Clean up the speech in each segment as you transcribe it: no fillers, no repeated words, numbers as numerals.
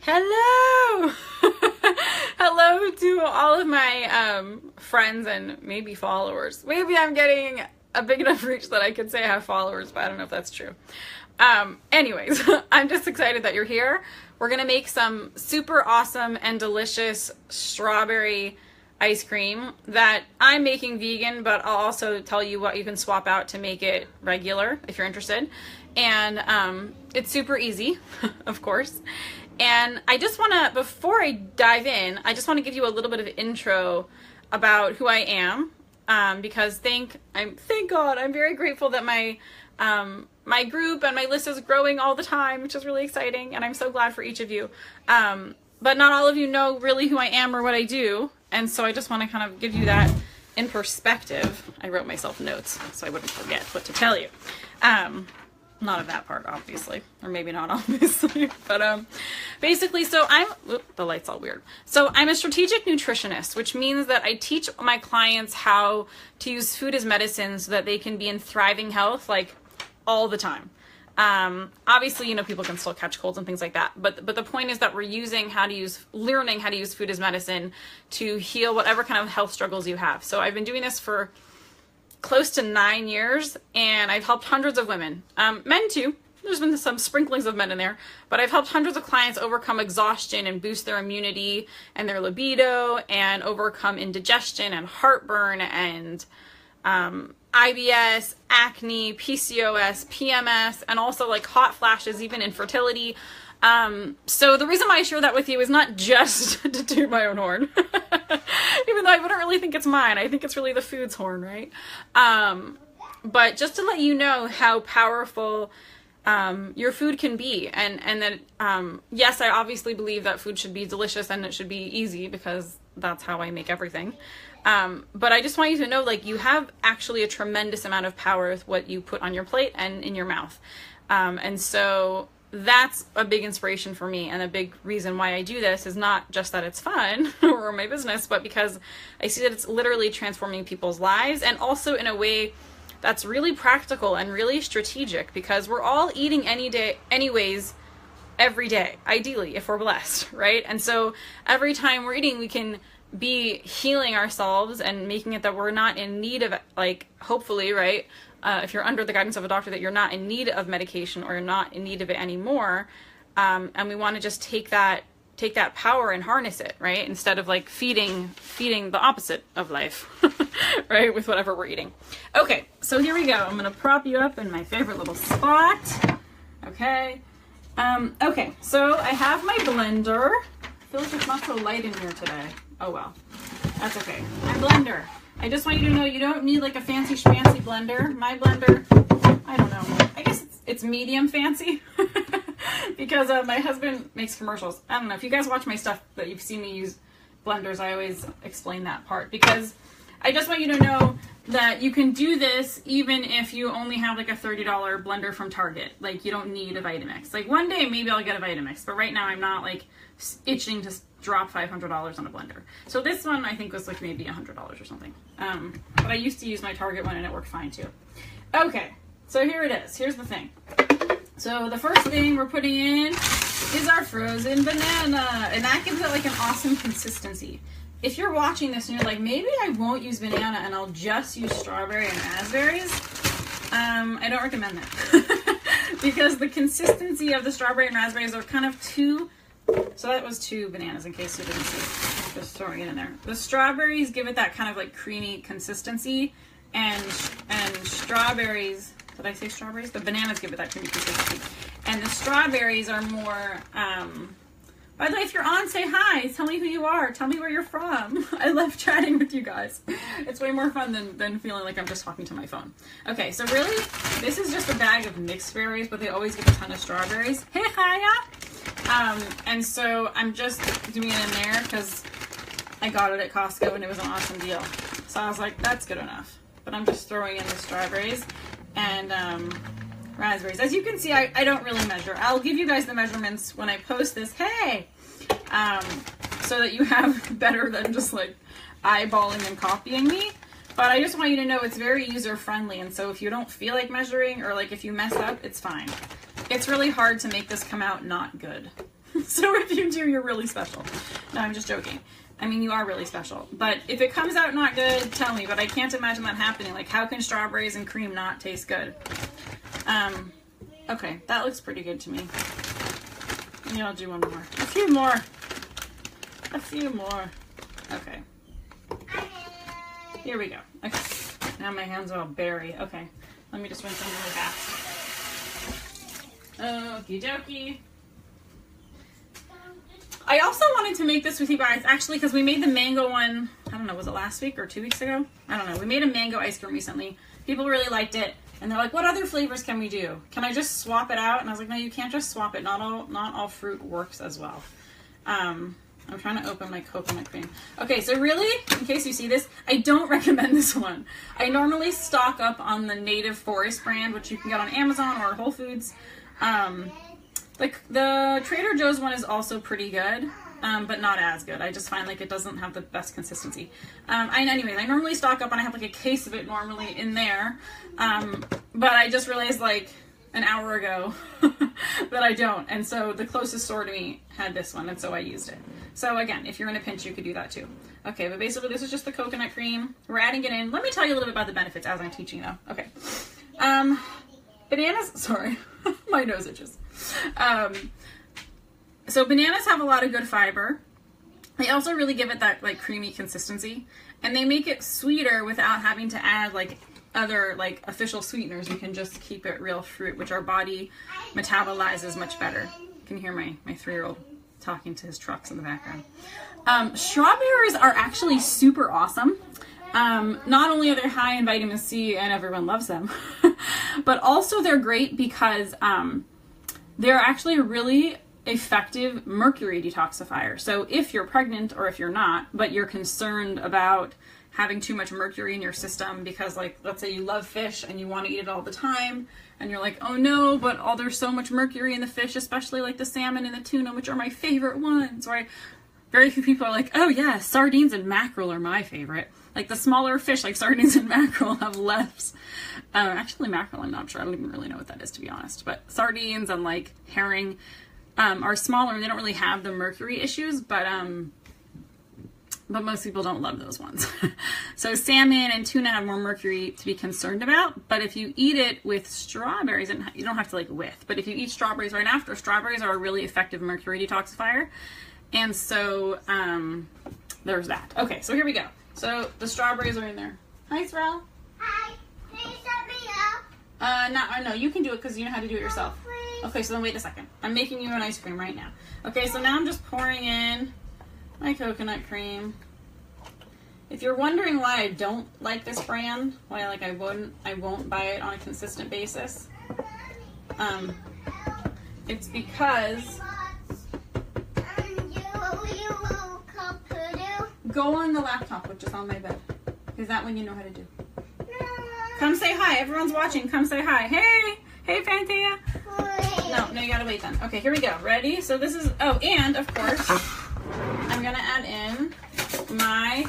Hello! Hello to all of my friends and maybe followers. Maybe I'm getting a big enough reach that I could say I have followers, but I don't know if that's true. Anyways, I'm just excited that you're here. We're gonna make some super awesome and delicious strawberry ice cream that I'm making vegan, but I'll also tell you what you can swap out to make it regular if you're interested. And it's super easy, of course. And I just want to, before I dive in, I just want to give you a little bit of intro about who I am, because thank God, I'm very grateful that my group and my list is growing all the time, which is really exciting, and I'm so glad for each of you. But not all of you know really who I am or what I do, and so I just want to kind of give you that in perspective. I wrote myself notes so I wouldn't forget what to tell you. Not of that part, obviously, or maybe not obviously, but basically, so the light's all weird. So I'm a strategic nutritionist, which means that I teach my clients how to use food as medicine so that they can be in thriving health, like all the time. Obviously, you know, people can still catch colds and things like that, but the point is that we're learning how to use food as medicine to heal whatever kind of health struggles you have. So I've been doing this for close to 9 years, and I've helped hundreds of women, men too. There's been some sprinklings of men in there, but I've helped hundreds of clients overcome exhaustion and boost their immunity and their libido and overcome indigestion and heartburn and IBS, acne, PCOS, PMS, and also like hot flashes, even infertility. So the reason why I share that with you is not just to toot my own horn, even though I wouldn't really think it's mine. I think it's really the food's horn, right? But just to let you know how powerful your food can be, and that yes, I obviously believe that food should be delicious and it should be easy because that's how I make everything. But I just want you to know, like, you have actually a tremendous amount of power with what you put on your plate and in your mouth. And so that's a big inspiration for me, and a big reason why I do this is not just that it's fun or my business, but because I see that it's literally transforming people's lives, and also in a way that's really practical and really strategic, because we're all eating anyways every day, ideally, if we're blessed, right? And so every time we're eating, we can be healing ourselves and making it that we're not in need of, like, hopefully, right? If you're under the guidance of a doctor, that you're not in need of medication or you're not in need of it anymore. And we want to just take that power and harness it, right? Instead of like feeding the opposite of life, right? With whatever we're eating. Okay, so here we go. I'm going to prop you up in my favorite little spot. Okay. Okay, so I have my blender. I feel like it's not so light in here today. Oh well, that's okay. My blender. I just want you to know you don't need like a fancy schmancy blender. My blender, I don't know. I guess it's medium fancy because my husband makes commercials. I don't know if you guys watch my stuff that you've seen me use blenders. I always explain that part because I just want you to know that you can do this even if you only have like a $30 blender from Target. Like, you don't need a Vitamix. Like, one day maybe I'll get a Vitamix, but right now I'm not like itching to drop $500 on a blender. So this one I think was like maybe $100 or something. But I used to use my Target one and it worked fine too. Okay, so here it is. Here's the thing. So the first thing we're putting in is our frozen banana, and that gives it like an awesome consistency. If you're watching this and you're like, maybe I won't use banana and I'll just use strawberry and raspberries, I don't recommend that. Because the consistency of the strawberry and raspberries are kind of too... So that was 2 bananas in case you didn't see. Just throwing it in there. The strawberries give it that kind of like creamy consistency, and strawberries, did I say strawberries? The bananas give it that creamy consistency. And the strawberries are more, by the way, if you're on, say hi. Tell me who you are. Tell me where you're from. I love chatting with you guys. It's way more fun than feeling like I'm just talking to my phone. Okay, so really, this is just a bag of mixed berries, but they always give a ton of strawberries. Hey, Chaya! And so I'm just doing it in there because I got it at Costco and it was an awesome deal. So I was like, that's good enough. But I'm just throwing in the strawberries and raspberries. As you can see, I don't really measure. I'll give you guys the measurements when I post this. Hey! So that you have better than just like eyeballing and copying me. But I just want you to know it's very user friendly. And so if you don't feel like measuring, or like if you mess up, it's fine. It's really hard to make this come out not good. So if you do, you're really special. No, I'm just joking. I mean, you are really special. But if it comes out not good, tell me. But I can't imagine that happening. Like, how can strawberries and cream not taste good? Okay, that looks pretty good to me. Yeah, I'll do one more. A few more. A few more. Okay. Here we go. Okay. Now my hands are all berry. Okay. Let me just rinse them really fast. Okie dokie. I also wanted to make this with you guys, actually, because we made the mango one, I don't know, was it last week or 2 weeks ago? I don't know. We made a mango ice cream recently. People really liked it. And they're like, what other flavors can we do? Can I just swap it out? And I was like, no, you can't just swap it. Not all fruit works as well. I'm trying to open my coconut cream. Okay, so really, in case you see this, I don't recommend this one. I normally stock up on the Native Forest brand, which you can get on Amazon or Whole Foods. Like the Trader Joe's one is also pretty good, but not as good. I just find like it doesn't have the best consistency. Anyways, I normally stock up and I have like a case of it normally in there. But I just realized like an hour ago that I don't. And so the closest store to me had this one, and so I used it. So again, if you're in a pinch, you could do that too. Okay, but basically this is just the coconut cream. We're adding it in. Let me tell you a little bit about the benefits as I'm teaching though. Okay. Bananas, sorry, my nose itches. So bananas have a lot of good fiber. They also really give it that like creamy consistency, and they make it sweeter without having to add like other like official sweeteners. You can just keep it real fruit, which our body metabolizes much better. You can hear my 3-year-old talking to his trucks in the background. Strawberries are actually super awesome. Not only are they high in vitamin C and everyone loves them, but also they're great because they're actually a really effective mercury detoxifier. So if you're pregnant or if you're not, but you're concerned about having too much mercury in your system because, like, let's say you love fish and you want to eat it all the time and you're like, oh no, but there's so much mercury in the fish, especially like the salmon and the tuna, which are my favorite ones, right? Very few people are like, oh yeah, sardines and mackerel are my favorite. Like the smaller fish, like sardines and mackerel, have less. Actually, mackerel, I'm not sure. I don't even really know what that is, to be honest. But sardines and like herring are smaller and they don't really have the mercury issues, but most people don't love those ones. So salmon and tuna have more mercury to be concerned about. But if you eat it with strawberries, and you don't have to like but if you eat strawberries right after, strawberries are a really effective mercury detoxifier. And so there's that. Okay, so here we go. So the strawberries are in there. Hi, Sorrel. Hi. Can you set me up? No, you can do it because you know how to do it yourself. Okay, so then wait a second. I'm making you an ice cream right now. Okay, so now I'm just pouring in my coconut cream. If you're wondering why I don't like this brand, why like I won't buy it on a consistent basis, it's because go on the laptop, which is on my bed. Is that when you know how to do? Come say hi. Everyone's watching. Come say hi. Hey! Hey, Fanthea. No, you gotta wait then. Okay, here we go. Ready? So this is, and of course, I'm gonna add in my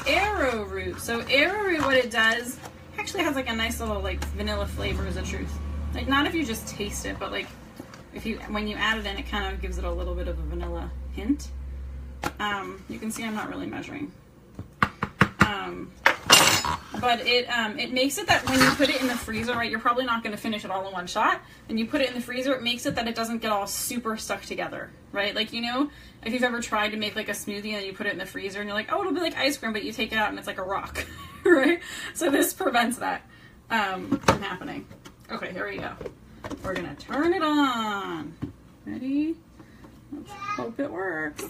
arrowroot. So arrowroot, what it does, actually has like a nice little like vanilla flavor, is the truth. Like not if you just taste it, but like when you add it in, it kind of gives it a little bit of a vanilla hint. You can see I'm not really measuring. But it makes it that when you put it in the freezer, right, you're probably not going to finish it all in one shot. And you put it in the freezer, it makes it that it doesn't get all super stuck together, right? Like, you know, if you've ever tried to make like a smoothie and you put it in the freezer and you're like, oh, it'll be like ice cream, but you take it out and it's like a rock, right? So this prevents that from happening. Okay, here we go. We're going to turn it on. Ready? Let's hope it works.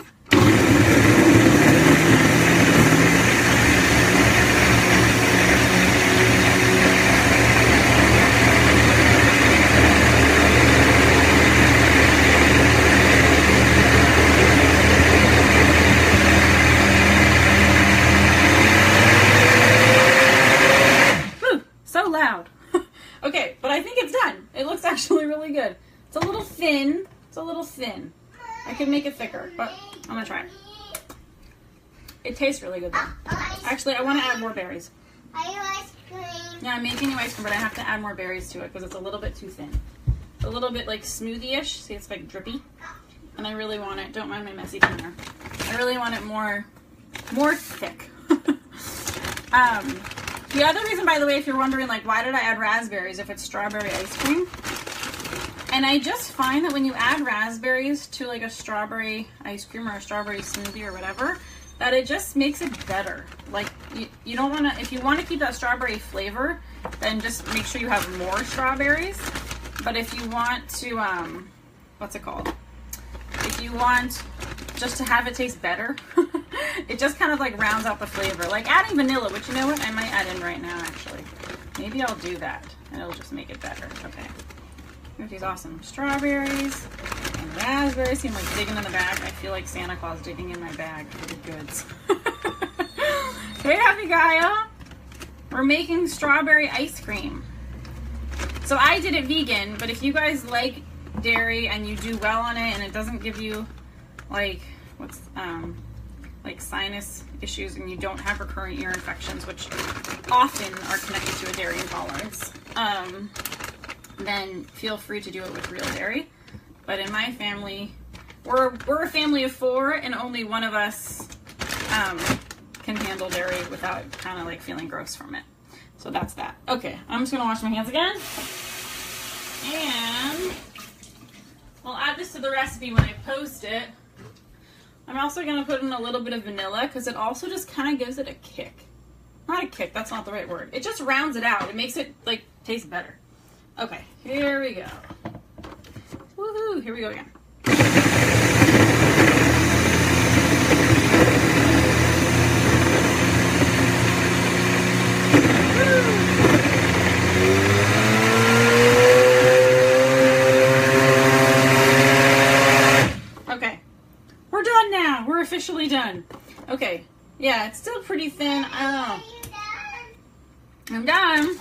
So loud. Okay, but I think it's done. It looks actually really good. It's a little thin. I could make it thicker, but I'm gonna try it. It tastes really good though. Actually, I want to add more berries. Ice cream. Yeah, I'm making you ice cream, but I have to add more berries to it because it's a little bit too thin. It's a little bit like smoothie-ish. See, it's like drippy. And I really want it, don't mind my messy counter. I really want it more thick. The other reason, by the way, if you're wondering, like, why did I add raspberries if it's strawberry ice cream? And I just find that when you add raspberries to like a strawberry ice cream or a strawberry smoothie or whatever, that it just makes it better. Like, you don't want to, if you want to keep that strawberry flavor, then just make sure you have more strawberries. But if you want to, what's it called? If you want just to have it taste better, it just kind of like rounds out the flavor. Like adding vanilla, which, you know what, I might add in right now actually. Maybe I'll do that and it'll just make it better. Okay. Here's these awesome strawberries and raspberries. See, I'm like digging in the bag. I feel like Santa Claus digging in my bag for the goods. Hey, Abigail. We're making strawberry ice cream. So I did it vegan, but if you guys like dairy and you do well on it and it doesn't give you like like sinus issues and you don't have recurrent ear infections, which often are connected to a dairy intolerance, then feel free to do it with real dairy. But in my family, we're a family of 4 and only one of us can handle dairy without kind of like feeling gross from it. So that's that. Okay, I'm just gonna wash my hands again. And I'll add this to the recipe when I post it. I'm also gonna put in a little bit of vanilla because it also just kind of gives it a kick. Not a kick, that's not the right word. It just rounds it out. It makes it like taste better. Okay, here we go. Woohoo, here we go again. Okay, we're done now. We're officially done. Okay, yeah, it's still pretty thin. I don't know. I'm done.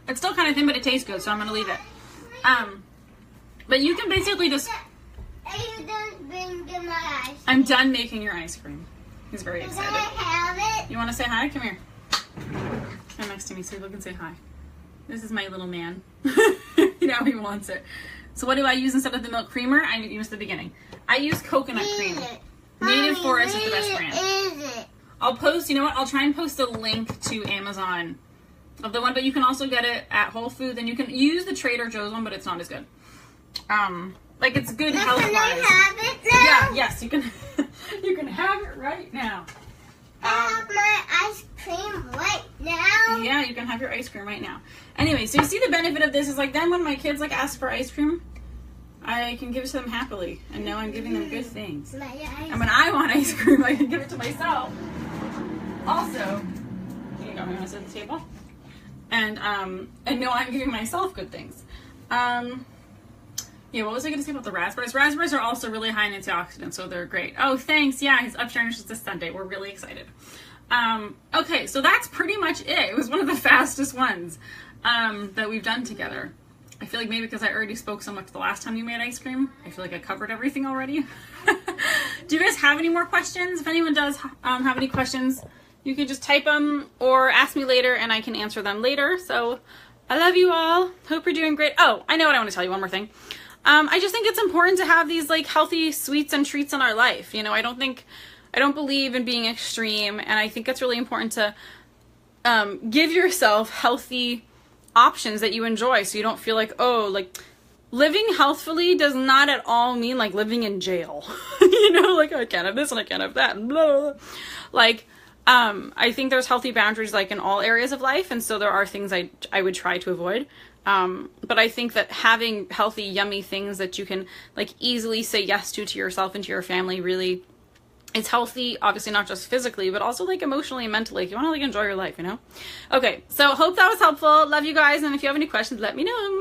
It's still kind of thin, but it tastes good, so I'm gonna leave it. But you can basically just. I'm done making your ice cream. He's very excited. Can I have it? You want to say hi? Come here. Come next to me so you can say hi. This is my little man. Now he wants it. So what do I use instead of the milk creamer? I use the beginning. I use coconut cream. Native Forest is the best brand. Is it? I'll post, you know what? I'll try and post a link to Amazon of the one, but you can also get it at Whole Foods, and you can use the Trader Joe's one, but it's not as good. Like it's good health-wise. Can I have it now? Yeah, yes, you can. You can have it right now. I have my ice cream right now. Yeah, you can have your ice cream right now. Anyway, so you see the benefit of this is like then when my kids like ask for ice cream, I can give it to them happily, and now I'm giving them good things. And when I want ice cream, I can give it to myself. Also, here you go. I'm gonna sit at the table, and no, I'm giving myself good things. Yeah, what was I going to say about the raspberries? Raspberries are also really high in antioxidants, so they're great. Oh, thanks. Yeah, his upstairs is this Sunday. We're really excited. Okay, so that's pretty much it. It was one of the fastest ones that we've done together. I feel like maybe because I already spoke so much the last time you made ice cream, I feel like I covered everything already. Do you guys have any more questions? If anyone does have any questions, you can just type them or ask me later and I can answer them later. So I love you all. Hope you're doing great. Oh, I know what I want to tell you. One more thing. I just think it's important to have these like healthy sweets and treats in our life. You know, I don't believe in being extreme, and I think it's really important to give yourself healthy options that you enjoy, so you don't feel like, oh, like living healthfully does not at all mean like living in jail. You know, like I can't have this and I can't have that and blah, blah, blah. Like I think there's healthy boundaries like in all areas of life, and so there are things I would try to avoid. But I think that having healthy, yummy things that you can like easily say yes to yourself and to your family really is healthy, obviously not just physically, but also like emotionally and mentally. If you want to like enjoy your life, you know? Okay, so hope that was helpful. Love you guys. And if you have any questions, let me know.